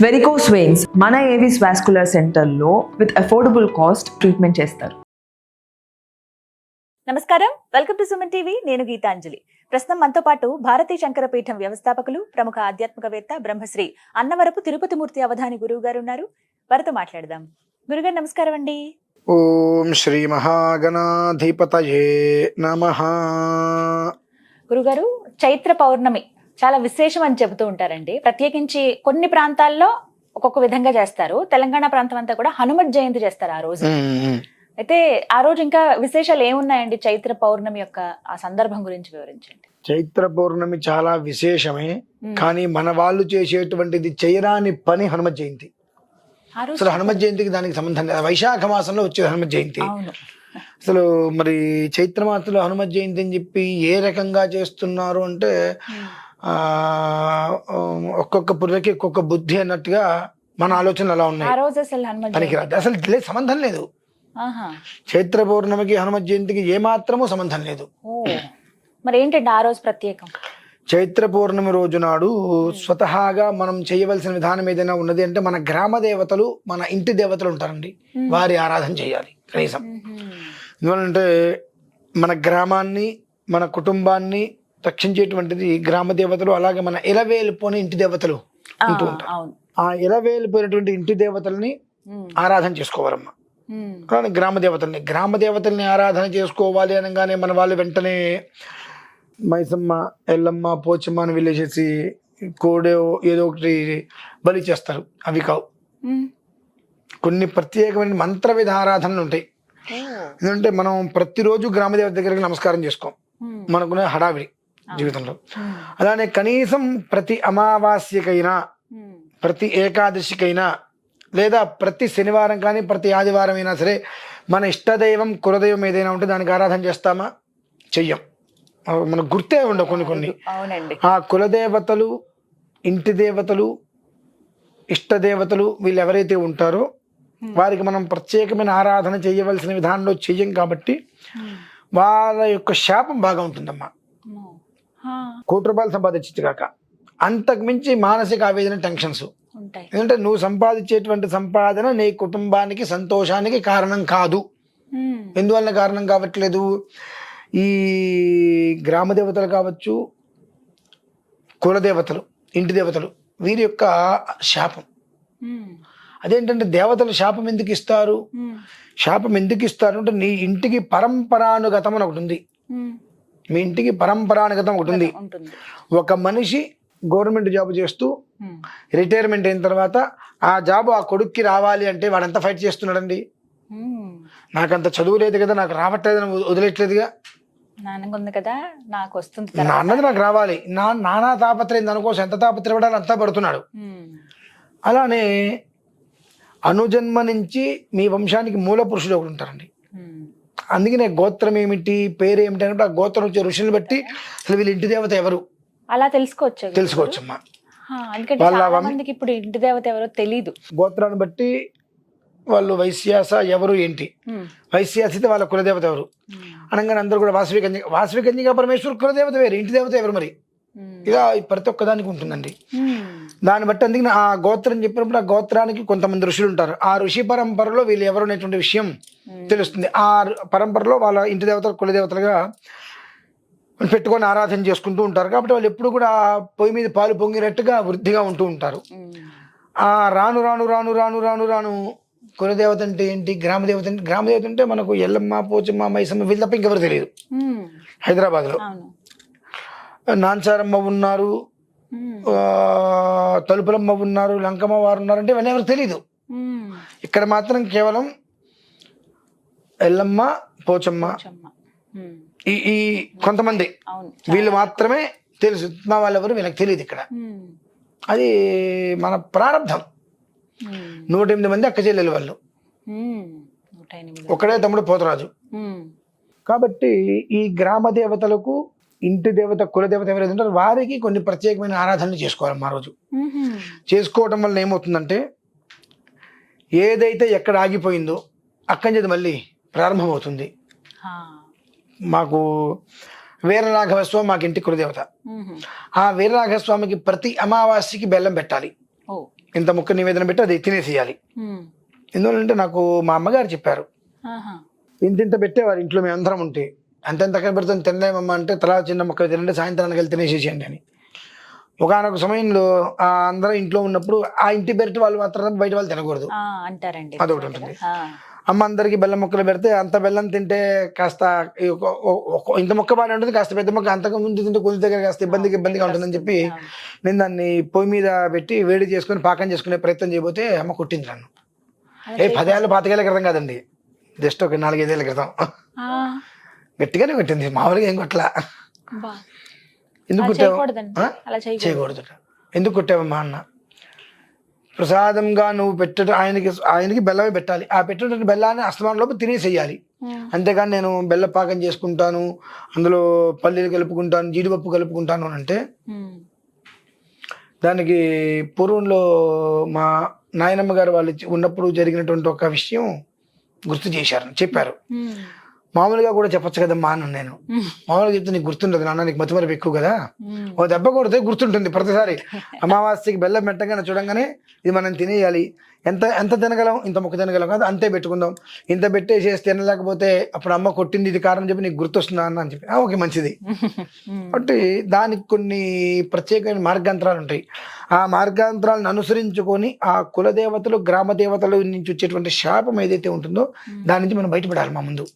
Varicose veins మన Avis vascular సెంటర్లో with affordable cost treatment చేస్తారు. నమస్కారం, వెల్కమ్ టు సుమన్ టీవీ. నేను గీతాంజలి. ప్రస్తుతం మనతో పాటు భారతీ శంకరపీఠం వ్యవస్థాపకులు, ప్రముఖ ఆధ్యాత్మికవేత్త, బ్రహ్మశ్రీ అన్నవరపు తిరుపతిమూర్తి అవధాని గురువు గారు ఉన్నారు. వారితో మాట్లాడదాం. గురుగారు నమస్కారం అండి. ఓం శ్రీ మహాగణాధిపతయే నమః. గురుగారు, చైత్ర పౌర్ణమి చాలా విశేషం అని చెబుతూ ఉంటారండి. ప్రత్యేకించి కొన్ని ప్రాంతాల్లో ఒక్కొక్క విధంగా చేస్తారు. తెలంగాణ ప్రాంతం అంతా కూడా హనుమత్ జయంతి చేస్తారు ఆ రోజు. అయితే ఆ రోజు ఇంకా విశేషాలు ఏమున్నాయండి? చైత్ర పౌర్ణమి యొక్క ఆ సందర్భం గురించి వివరించండి. చైత్ర పౌర్ణమి చాలా విశేషమే, కానీ మన వాళ్ళు చేసేటువంటిది చేయరాని పని హనుమత్ జయంతి. అసలు హనుమత్ జయంతికి దానికి సంబంధం లేదు. వైశాఖ మాసంలో వచ్చే హనుమత్ జయంతి. అసలు మరి చైత్ర మాసంలో హనుమత్ జయంతి అని చెప్పి ఏ రకంగా చేస్తున్నారు అంటే ఒక్కొక్క పుర్రకి ఒక్కొక్క బుద్ధి అన్నట్టుగా మన ఆలోచనలు అలా ఉన్నాయి. పనికిరాదు, అసలు లేదు, సంబంధం లేదు. చైత్ర పౌర్ణమికి హనుమత్ జయంతికి ఏమాత్రము సంబంధం లేదు. మరి ఏంటంటే ఆ రోజు ప్రత్యేకం? చైత్ర పౌర్ణమి రోజు నాడు స్వతహాగా మనం చేయవలసిన విధానం ఏదైనా ఉన్నది అంటే మన గ్రామ దేవతలు, మన ఇంటి దేవతలు ఉంటారండి, వారి ఆరాధన చేయాలి కనీసం. ఎందుకంటే మన గ్రామాన్ని, మన కుటుంబాన్ని రక్షించేటువంటిది గ్రామ దేవతలు. అలాగే మన ఎలవేలిపోయిన ఇంటి దేవతలు ఉంటూ ఉంటారు. ఆ ఎలవేలిపోయినటువంటి ఇంటి దేవతల్ని ఆరాధన చేసుకోవాలమ్మా. కానీ గ్రామ దేవతల్ని ఆరాధన చేసుకోవాలి అనగానే మన వాళ్ళు వెంటనే మైసమ్మ, ఎల్లమ్మ, పోచమ్మ అని వెళ్ళేసేసి కోడే ఏదో ఒకటి బలి చేస్తారు. అవి కావు. కొన్ని ప్రత్యేకమైన మంత్ర విధ ఆరాధనలు ఉంటాయి. ఎందుకంటే మనం ప్రతిరోజు గ్రామదేవత దగ్గరికి నమస్కారం చేసుకోం, మనకునే హడావిడి జీవితంలో. అలానే కనీసం ప్రతి అమావాస్యకైనా, ప్రతి ఏకాదశికైనా, లేదా ప్రతి శనివారం కానీ ప్రతి ఆదివారం అయినా సరే మన ఇష్టదైవం, కులదైవం ఏదైనా ఉంటే దానికి ఆరాధన చేస్తామా? చెయ్యం. మనకు గుర్తే ఉండవు కొన్ని. ఆ కులదేవతలు, ఇంటి దేవతలు, ఇష్టదేవతలు వీళ్ళు ఎవరైతే ఉంటారో వారికి మనం ప్రత్యేకమైన ఆరాధన చేయవలసిన విధానంలో చెయ్యం. కాబట్టి వాళ్ళ యొక్క శాపం బాగా ఉంటుందమ్మా. కోటి రూపాయలు సంపాదించచ్చు కాక అంతకు మించి మానసిక ఆవేదన, టెన్షన్స్. ఎందుకంటే నువ్వు సంపాదించేటువంటి సంపాదన నీ కుటుంబానికి సంతోషానికి కారణం కాదు. ఎందువల్ల కారణం కావట్లేదు? ఈ గ్రామ దేవతలు కావచ్చు, కులదేవతలు, ఇంటి దేవతలు, వీరి యొక్క శాపం. అదేంటంటే దేవతలు శాపం ఎందుకు ఇస్తారు? శాపం ఎందుకు ఇస్తారు అంటే నీ ఇంటికి పరంపరానుగతం అని ఒకటి ఉంది. మీ ఇంటికి పరంపరానుగతం ఒకటి ఉంది. ఒక మనిషి గవర్నమెంట్ జాబ్ చేస్తూ రిటైర్మెంట్ అయిన తర్వాత ఆ జాబ్ ఆ కొడుక్కి రావాలి అంటే వాడు ఎంత ఫైట్ చేస్తున్నాడండి. నాకంత చదువు లేదు కదా, నాకు రావట్లేదని వదిలేట్లేదుగా. నాన్నది కదా, నాకు వస్తుంది, నాన్నది నాకు రావాలి, నానా తాపత్రయం, దానికోసం ఎంత తాపత్రయపడాలి అంతా పడుతున్నాడు. అలానే అనుజన్మ నుంచి మీ వంశానికి మూల పురుషుడు ఒకటి ఉంటారండి. అందుకనే గోత్రం ఏమిటి, పేరు ఏమిటి అంటే ఆ గోత్రం వచ్చే ఋషులను బట్టి అసలు వీళ్ళ ఇంటి దేవత ఎవరు అలా తెలుసుకోవచ్చమ్మా. వాళ్ళకి ఇప్పుడు ఇంటి దేవత ఎవరో తెలీదు. గోత్రాన్ని బట్టి వాళ్ళు వైశ్యాస ఎవరు ఏంటి, వైశ్యాసితే వాళ్ళ కులదేవత ఎవరు అనగానే అందరూ కూడా వాసవి కన్యగా పరమేశ్వరు కులదేవత వేరు, ఇంటి దేవత ఎవరు మరి, ఇలా ప్రతి ఒక్కదానికి ఉంటుందండి. దాన్ని బట్టి అందుకని ఆ గోత్రం చెప్పినప్పుడు ఆ గోత్రానికి కొంతమంది ఋషులు ఉంటారు. ఆ ఋషి పరంపరలో వీళ్ళు ఎవరు అనేటువంటి విషయం తెలుస్తుంది. ఆ పరంపరలో వాళ్ళ ఇంటి దేవతలు, కులదేవతలుగా పెట్టుకొని ఆరాధన చేసుకుంటూ ఉంటారు. కాబట్టి వాళ్ళు ఎప్పుడు కూడా పొయ్యి మీద పాలు పొంగినట్టుగా వృద్ధిగా ఉంటూ ఉంటారు. ఆ రాను రాను రాను రాను రాను రాను కులదేవత అంటే ఏంటి, గ్రామదేవత అంటే, గ్రామదేవత అంటే మనకు ఎల్లమ్మ, పోచమ్మ, మైసమ్మ వీళ్ళ తప్ప ఇంకెవరు తెలియదు. హైదరాబాద్లో నాంచారమ్మ ఉన్నారు, తలుపులమ్మ ఉన్నారు, లంకమ్మ వారు ఉన్నారు అంటే ఇవన్నీ ఎవరు తెలీదు. ఇక్కడ మాత్రం కేవలం ఎల్లమ్మ, పోచమ్మ, ఈ కొంతమంది వీళ్ళు మాత్రమే తెలుసు. మా వాళ్ళెవరు వీళ్ళకి తెలియదు ఇక్కడ. అది మన ప్రారంభం. 108 మంది అక్క చెల్లెలు వాళ్ళు, ఒకడే తమ్ముడు పోతరాజు. కాబట్టి ఈ గ్రామ దేవతలకు, ఇంటి దేవత, కులదేవత ఎవరైతే ఉంటారో వారికి కొన్ని ప్రత్యేకమైన ఆరాధనలు చేసుకోవాలి ఆ రోజు. చేసుకోవడం వల్ల ఏమవుతుందంటే ఏదైతే ఎక్కడ ఆగిపోయిందో అక్కడి నుంచి మళ్ళీ ప్రారంభమవుతుంది. మాకు వీరరాఘవస్వామి మాకు ఇంటి కులదేవత. ఆ వీరరాఘవస్వామికి ప్రతి అమావాస్యకి బెల్లం పెట్టాలి. ఇంత ముక్క నివేదన పెట్టి అది తినేసేయాలి. ఎందువల్లంటే నాకు మా అమ్మగారు చెప్పారు, ఇంత పెట్టేవారు ఇంట్లో మేము అందరం ఉంటే, అంతంత పెడుతుంది తినలేమమ్మా అంటే తలా చిన్న మొక్క తినండి, సాయంత్రానికి వెళ్ళి తినేసేసేయండి అని. ఒకనొక సమయంలో అందరూ ఇంట్లో ఉన్నప్పుడు ఆ ఇంటి పెరటి వాళ్ళు మాత్రం బయట వాళ్ళు తినకూడదు అంటారండి, అదొకటి ఉంటుంది. అమ్మ అందరికి బెల్లం ముక్కలు పెడితే అంత బెల్లం తింటే కాస్త ఇంత మొక్క బాగానే ఉంటుంది, కాస్త పెద్ద మొక్క అంతకు ముందు తింటే కొంచెం దగ్గర కాస్త ఇబ్బందిగా ఉంటుందని చెప్పి నేను దాన్ని పొయ్యి మీద పెట్టి వేడి చేసుకుని పాకం చేసుకునే ప్రయత్నం చేయబోతే అమ్మ కొట్టింది నన్ను. 10 ఏళ్ళ 25 ఏళ్ళ క్రితం కాదండి, జస్ట్ ఒక 4-5 ఏళ్ళ క్రితం గట్టిగానే కొట్టింది, మామూలుగా ఏం కొట్టలా. ఎందుకు చేయకూడదు, ఎందుకు కొట్టావమ్మా అన్న. ప్రసాదంగా నువ్వు ఆయనకి బెల్లమే పెట్టాలి, ఆ పెట్టినటువంటి బెల్లాన్ని అస్తమానం లోపు తినేసేయాలి. అంతేగాని నేను బెల్ల పాకం చేసుకుంటాను, అందులో పల్లీలు కలుపుకుంటాను, జీడిపప్పు కలుపుకుంటాను అని అంటే దానికి పూర్వంలో మా నాయనమ్మ గారు వాళ్ళు ఉన్నప్పుడు జరిగినటువంటి ఒక విషయం గుర్తు చెప్పారు. మామూలుగా కూడా చెప్పొచ్చు కదమ్మా అన్న. నేను మామూలుగా చెప్తే నీకు గుర్తుండదు నాన్న, నీకు మతిమరుపు ఎక్కువ కదా, ఓ దెబ్బ కొడితే గుర్తుంటుంది ప్రతిసారి. అమావాస్యకి బెల్లం పెట్టగానే చూడంగానే ఇది మనం తినేయాలి, ఎంత తినగలం, ఇంత ముక్క తినగలం కదా, అంతే పెట్టుకుందాం, ఇంత పెట్టేసేసి తినలేకపోతే అప్పుడు అమ్మ కొట్టింది ఇది కారణం చెప్పి నీకు గుర్తొస్తుందా అన్న అని చెప్పి, ఓకే మంచిది. కాబట్టి దానికి కొన్ని ప్రత్యేకమైన మార్గాంతరాలు ఉంటాయి. ఆ మార్గాంతరాలను అనుసరించుకొని ఆ కులదేవతలు గ్రామ దేవతల నుంచి వచ్చేటువంటి శాపం ఏదైతే ఉంటుందో దాని నుంచి మనం బయటపడాలి మా ముందు.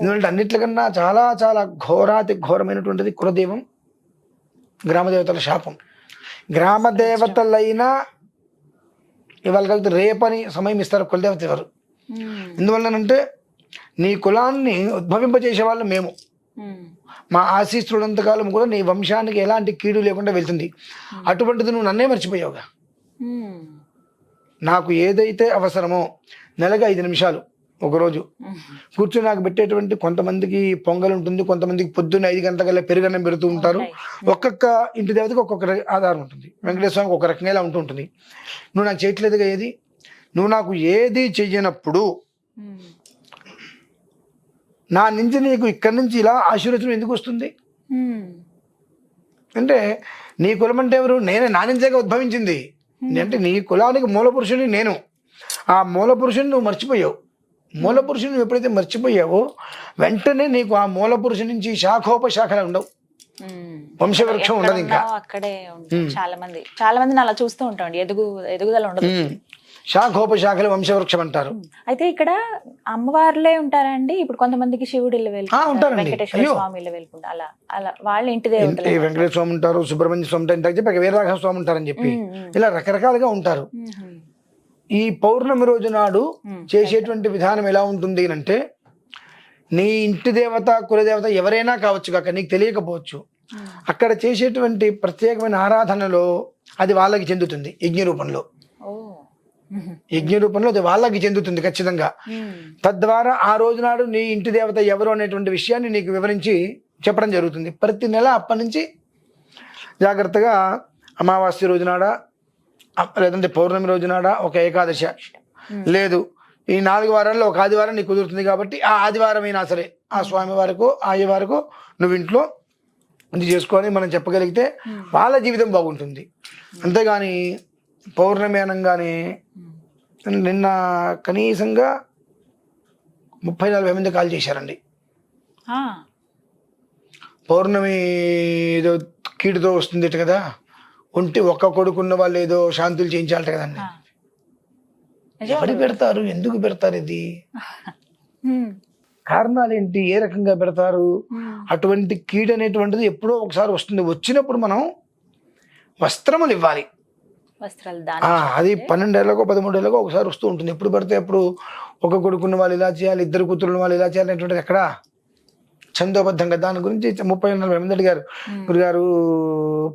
ఎందుకంటే అన్నిట్లకన్నా చాలా చాలా ఘోరాతి ఘోరమైనటువంటిది కులదేవం గ్రామదేవతల శాపం. గ్రామదేవతలైనా ఇవాళ కలిసి రేపని సమయం ఇస్తారు కులదేవత ఎవరు. ఎందువల్లనంటే నీ కులాన్ని ఉద్భవింపజేసే వాళ్ళు మేము, మా ఆశీస్సులంతకాలం కూడా నీ వంశానికి ఎలాంటి కీడు లేకుండా వెళ్తుంది. అటువంటిది నువ్వు నన్నే మర్చిపోయావుగా. నాకు ఏదైతే అవసరమో నెలకి 5 నిమిషాలు ఒకరోజు కూర్చొని నాకు పెట్టేటువంటి, కొంతమందికి పొంగల్ ఉంటుంది, కొంతమందికి పొద్దున్న 5 గంటలకల్లా పెరుగన్నం పెడుతూ ఉంటారు. ఒక్కొక్క ఇంటి దేవతకి ఒక్కొక్క ఆధారం ఉంటుంది. వెంకటేశ్వర స్వామికి ఒక రకంగా ఇలా ఉంటుంది. నువ్వు నాకు చేయట్లేదుగా ఏది, నువ్వు నాకు ఏది చెయ్యనప్పుడు నా నుంచి నీకు ఇక్కడి నుంచి ఇలా ఆశీర్వచనం ఎందుకు వస్తుంది అంటే, నీ కులం అంటే ఎవరు? నేనే, నా నుంచేగా ఉద్భవించింది. అంటే నీ కులానికి మూల పురుషుని నేను. ఆ మూల పురుషుని నువ్వు మర్చిపోయావు. మూల పురుషుని నువ్వు ఎప్పుడైతే మర్చిపోయావో వెంటనే నీకు ఆ మూల పురుషుని నుంచి శాఖోపశాఖలు ఉండవు, వంశవృక్షం ఉండదు. ఇంకా అక్కడే చాలా మంది అలా చూస్తూ ఉంటాం, ఎదుగుదల ఉండదు. శాఖోపశాఖలు వంశవృక్షం అంటారు. అయితే ఇక్కడ అమ్మవార్లే ఉంటారండి. ఇప్పుడు కొంతమందికి శివుడు ఇల్లు వెళ్తారు, వెంకటేశ్వర స్వామి ఇల్లు వెళ్ళకుండా అలా అలా వాళ్ళ ఇంటి దేవతలు వెంకటేశ్వర స్వామి ఉంటారు, సుబ్రహ్మణ్య స్వామి ఉంటారు, చెప్పి వీరరాఘవ స్వామి ఉంటారని చెప్పి ఇలా రకరకాలుగా ఉంటారు. ఈ పౌర్ణమి రోజు నాడు చేసేటువంటి విధానం ఎలా ఉంటుంది అంటే, నీ ఇంటి దేవత కులదేవత ఎవరైనా కావచ్చు కాక నీకు తెలియకపోవచ్చు, అక్కడ చేసేటువంటి ప్రత్యేకమైన ఆరాధనలో అది వాళ్ళకి చెందుతుంది. యజ్ఞ రూపంలో అది వాళ్ళకి చెందుతుంది ఖచ్చితంగా. తద్వారా ఆ రోజు నాడు నీ ఇంటి దేవత ఎవరు అనేటువంటి విషయాన్ని నీకు వివరించి చెప్పడం జరుగుతుంది. ప్రతి నెల అప్పటి నుంచి జాగ్రత్తగా అమావాస్య రోజునాడ, లేదంటే పౌర్ణమి రోజునాడ, ఒక ఏకాదశ, లేదు ఈ 4 వారాల్లో ఒక ఆదివారం నీకు కుదురుతుంది కాబట్టి ఆ ఆదివారం అయినా సరే ఆ స్వామి వారికో అయ్యవారికో నువ్వు ఇంట్లో ఇది చేసుకొని మనం చెప్పగలిగితే వాళ్ళ జీవితం బాగుంటుంది. అంతేగాని పౌర్ణమి అనగానే నిన్న కనీసంగా 30-40 మంది కాల్ చేశారండి. పౌర్ణమి ఏదో కీడుతో వస్తుంది కదా, ఒక్క కొడుకున్న వాళ్ళు ఏదో శాంతులు చేయించాలట కదండి. ఎవరు పెడతారు, ఎందుకు పెడతారు, ఇది కారణాలు ఏంటి, ఏ రకంగా పెడతారు? అటువంటి కీడు అనేటువంటిది ఎప్పుడో ఒకసారి వస్తుంది. వచ్చినప్పుడు మనం వస్త్రములు ఇవ్వాలి. అది 12 ఏళ్ళకో 13 ఏళ్ళకో ఒకసారి వస్తూ ఉంటుంది. ఎప్పుడు పడితే అప్పుడు ఒక కొడుకున్న వాళ్ళు ఇలా చేయాలి, 2 కూతురున్న వాళ్ళు ఇలా చేయాలి అనేటువంటిది ఎక్కడ ఛందోబద్ధంగా. దాని గురించి 30-40 మంది అడిగారు, గురుగారు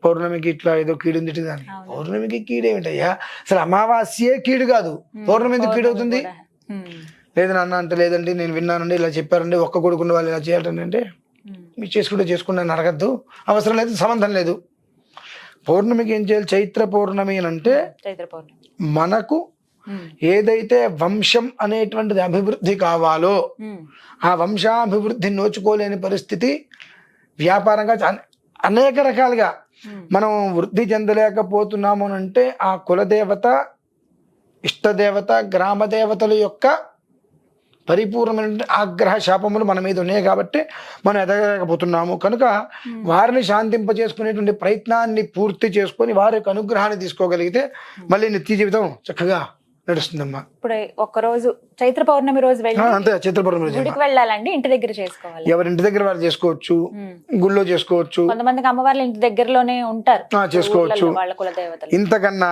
పౌర్ణమికి ఇట్లా ఏదో కీడు ఉంది దాన్ని. పౌర్ణమికి కీడేమిటయ్యా, అసలు అమావాస్యే కీడు కాదు, పౌర్ణమి ఎందుకు కీడు అవుతుంది? లేదు నాన్న అంటే, లేదండి నేను విన్నానండి ఇలా చెప్పారండి, ఒక్క కొడుకున్న వాళ్ళు ఇలా చేయాలండి అంటే, మీరు చేసుకుంటే అడగద్దు, అవసరం లేదు, సంబంధం లేదు. పౌర్ణమికి ఏం చేయాలి? చైత్ర పౌర్ణమి అని అంటే మనకు ఏదైతే వంశం అనేటువంటిది అభివృద్ధి కావాలో ఆ వంశాభివృద్ధి నోచుకోలేని పరిస్థితి వ్యాపారంగా అనేక రకాలుగా మనం వృద్ధి చెందలేకపోతున్నాము అని అంటే ఆ కులదేవత, ఇష్టదేవత, గ్రామ దేవతల యొక్క పరిపూర్ణమైన ఆగ్రహ శాపములు మన మీద ఉన్నాయి కాబట్టి మనం ఎదగలేకపోతున్నాము. కనుక వారిని శాంతింపజేసుకునేటువంటి ప్రయత్నాన్ని పూర్తి చేసుకొని వారి యొక్క అనుగ్రహాన్ని తీసుకోగలిగితే మళ్ళీ నిత్య జీవితం చక్కగా నడుస్తుందమ్మా. ఇప్పుడు ఒక్కరోజు చైత్ర పౌర్ణమి రోజు వెళ్ళి అంతే, చైత్ర పౌర్ణమి రోజు గుడికి వెళ్ళాలండి, ఇంటి దగ్గర చేసుకోవాలి. ఎవరింటి దగ్గర వారు చేసుకోవచ్చు, గుళ్ళో చేసుకోవచ్చు, కొంతమందికి అమ్మవార్లు ఇంటి దగ్గరలోనే ఉంటారు, చేసుకోవచ్చు. వాళ్ళ కుల దేవతలు. ఇంతకన్నా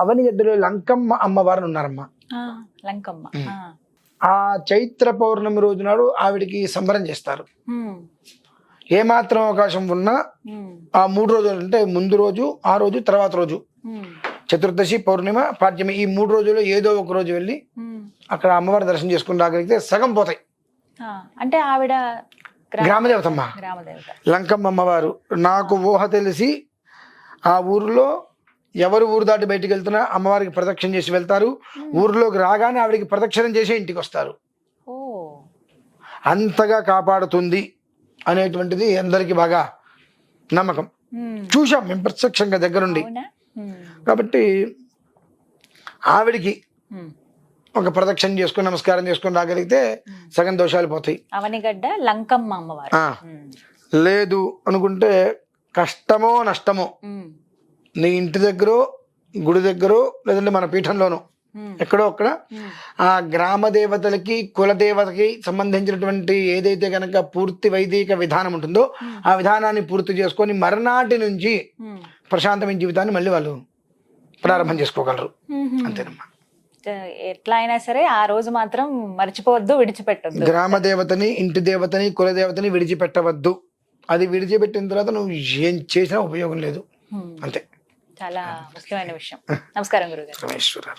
అవనిగడ్డలో లంకమ్మ అమ్మవారు ఉన్నారమ్మా. లంకమ్మ. ఆ చైత్ర పౌర్ణమి రోజు నాడు ఆవిడికి సంబరం చేస్తారు. ఏమాత్రం అవకాశం ఉన్నా ఆ 3 రోజులు అంటే ముందు రోజు, ఆ రోజు, తర్వాత రోజు, చతుర్దశి, పౌర్ణిమ, పాడ్యమి, ఈ 3 రోజుల్లో ఏదో ఒక రోజు వెళ్ళి అక్కడ అమ్మవారి దర్శనం చేసుకుని రాగలిగితే సగం పోతాయి. అంటే ఆవిడ గ్రామదేవతమ్మ, లంకమ్మ అమ్మవారు. నాకు ఊహ తెలిసి ఆ ఊరిలో ఎవరు ఊరు దాటి బయటికి వెళ్తున్నా అమ్మవారికి ప్రదక్షిణ చేసి వెళ్తారు. ఊరిలోకి రాగానే ఆవిడికి ప్రదక్షిణం చేసి ఇంటికి వస్తారు. అంతగా కాపాడుతుంది అనేటువంటిది అందరికి బాగా నమ్మకం. చూసాం మేము ప్రత్యక్షంగా దగ్గరుండి. కాబట్టి ఆవిడికి ఒక ప్రదక్షిణ చేసుకుని నమస్కారం చేసుకుని రాగలిగితే సగం దోషాలు పోతాయి. అవనిగడ్డ లంకమ్మ అమ్మవారు. లేదు అనుకుంటే కష్టమో నష్టమో నీ ఇంటి దగ్గర, గుడి దగ్గర, లేదంటే మన పీఠంలోనో ఎక్కడో అక్కడ ఆ గ్రామ దేవతలకి, కుల దేవతకి సంబంధించినటువంటి ఏదైతే కనుక పూర్తి వైదిక విధానం ఉంటుందో ఆ విధానాన్ని పూర్తి చేసుకొని మరునాటి నుంచి ప్రశాంతమైన జీవితాన్ని మళ్ళీ వాళ్ళు ప్రారంభం చేసుకోగలరు. అంతేనమ్మా. ఎట్లా అయినా సరే ఆ రోజు మాత్రం మర్చిపోవద్దు, విడిచిపెట్టద్దు. గ్రామ దేవతని, ఇంటి దేవతని, కుల దేవతని విడిచిపెట్టవద్దు. అది విడిచిపెట్టిన తర్వాత నువ్వు ఏం చేసినా ఉపయోగం లేదు. అంతే. చాలా ముఖ్యమైన విషయం. నమస్కారం గురుగారు. రమేశ్వర.